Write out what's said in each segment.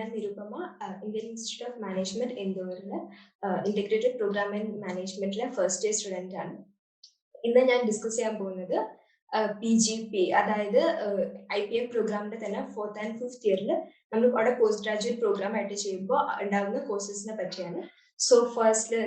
ഞാൻ Nirupama Indian institute of management ഇന്ദോറിലെ integrated programme and മാനേജ്മെന്റിലെ ഫസ്റ്റ് ഇയർ സ്റ്റുഡന്റ് ആണ്. ഇന്ന് ഞാൻ ഡിസ്കസ് ചെയ്യാൻ പോകുന്നത് PGP, അതായത് IPM പ്രോഗ്രാമിന്റെ തന്നെ 4th and 5th ഇയറിൽ നമ്മൾ അവിടെ പോസ്റ്റ് ഗ്രാജുവേറ്റ് പ്രോഗ്രാം ആയിട്ട് ചെയ്യുമ്പോൾ ഉണ്ടാകുന്ന കോഴ്സസിനെ പറ്റിയാണ്. സോ ഫസ്റ്റ്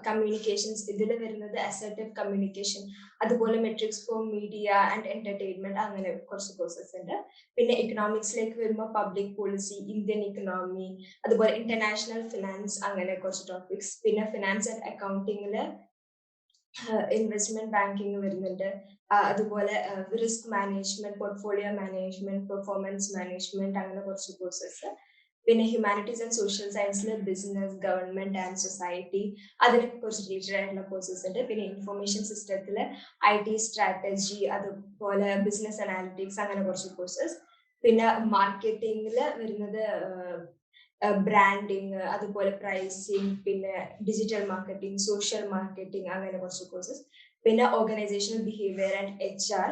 കമ്മ്യൂണിക്കേഷൻസ്, ഇതിൽ വരുന്നത് അസർട്ടീവ് കമ്മ്യൂണിക്കേഷൻ, അതുപോലെ matrix four media and entertainment, അങ്ങനെ കുറച്ച് കോഴ്സസ് ഉണ്ട്. പിന്നെ ഇക്കണോമിക്സിലേക്ക് വരുമ്പോൾ പബ്ലിക് പോളിസി, ഇന്ത്യൻ ഇക്കണോമി, അതുപോലെ ഇന്റർനാഷണൽ ഫിനാൻസ്, അങ്ങനെ കുറച്ച് ടോപ്പിക്സ്. പിന്നെ ഫിനാൻസ് ആൻഡ് അക്കൗണ്ടിങ്ങില് ഇൻവെസ്റ്റ്മെന്റ് ബാങ്കിങ് വരുന്നുണ്ട്. അതുപോലെ risk management, portfolio management, performance management, അങ്ങനെ കുറച്ച് കോഴ്സസ്. പിന്നെ ഹ്യൂമാനിറ്റീസ് ആൻഡ് സോഷ്യൽ സയൻസിൽ ബിസിനസ്, ഗവൺമെന്റ് ആൻഡ് സൊസൈറ്റി, അതിനൊക്കെ കുറച്ച് റിലേറ്റഡ് ആയിട്ടുള്ള കോഴ്സസ് ഉണ്ട്. പിന്നെ ഇൻഫർമേഷൻ സിസ്റ്റത്തിൽ IT സ്ട്രാറ്റജി, അതുപോലെ ബിസിനസ് അനാലിറ്റിക്സ്, അങ്ങനെ കുറച്ച് കോഴ്സസ്. പിന്നെ മാർക്കറ്റിംഗിൽ വരുന്നത് ബ്രാൻഡിങ്, അതുപോലെ പ്രൈസിങ്, പിന്നെ ഡിജിറ്റൽ മാർക്കറ്റിംഗ്, സോഷ്യൽ മാർക്കറ്റിംഗ്, അങ്ങനെ കുറച്ച് കോഴ്സസ്. പിന്നെ organisational behaviour and HR,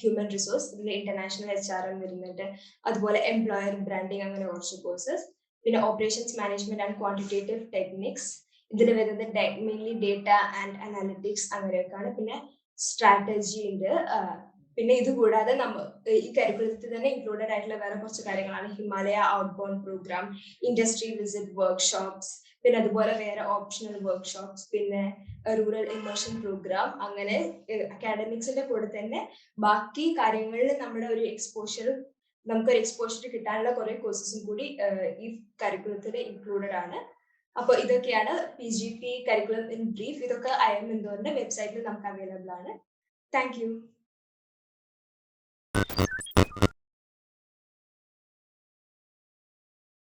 human resource, ഇതിൽ ഇന്റർനാഷണൽ HR വരുന്നുണ്ട്. അതുപോലെ എംപ്ലോയർ ബ്രാൻഡിങ്, അങ്ങനെ കുറച്ച് കോഴ്സസ്. പിന്നെ operations management and quantitative techniques, ഇതിൽ വരുന്നത് മെയിൻലി ഡേറ്റ ആൻഡ് അനാലിറ്റിക്സ്, അങ്ങനെയൊക്കെയാണ്. പിന്നെ സ്ട്രാറ്റജി ഉണ്ട്. പിന്നെ ഇത് കൂടാതെ ഈ കരിക്കുലത്തിൽ തന്നെ ഇൻക്ലൂഡഡ് ആയിട്ടുള്ള വേറെ കുറച്ച് കാര്യങ്ങളാണ് Himalaya outbound programme, industry visit workshops, പിന്നെ അതുപോലെ വേറെ ഓപ്ഷണൽ വർക്ക്ഷോപ്സ്, പിന്നെ റൂറൽ ഇമേർഷൻ പ്രോഗ്രാം. അങ്ങനെ അക്കാഡമിക്സിന്റെ കൂടെ തന്നെ ബാക്കി കാര്യങ്ങളിൽ നമുക്കൊരു എക്സ്പോഷർ കിട്ടാനുള്ള കുറെ കോഴ്സസും കൂടി ഈ കരിക്കുലത്തിൽ ഇൻക്ലൂഡഡ് ആണ്. അപ്പോൾ ഇതൊക്കെയാണ് PGP കരിക്കുലം ഇൻ ബ്രീഫ്. ഇതൊക്കെ IIM Indoreന്റെ വെബ്സൈറ്റിൽ നമുക്ക് അവൈലബിൾ ആണ്. Thank you.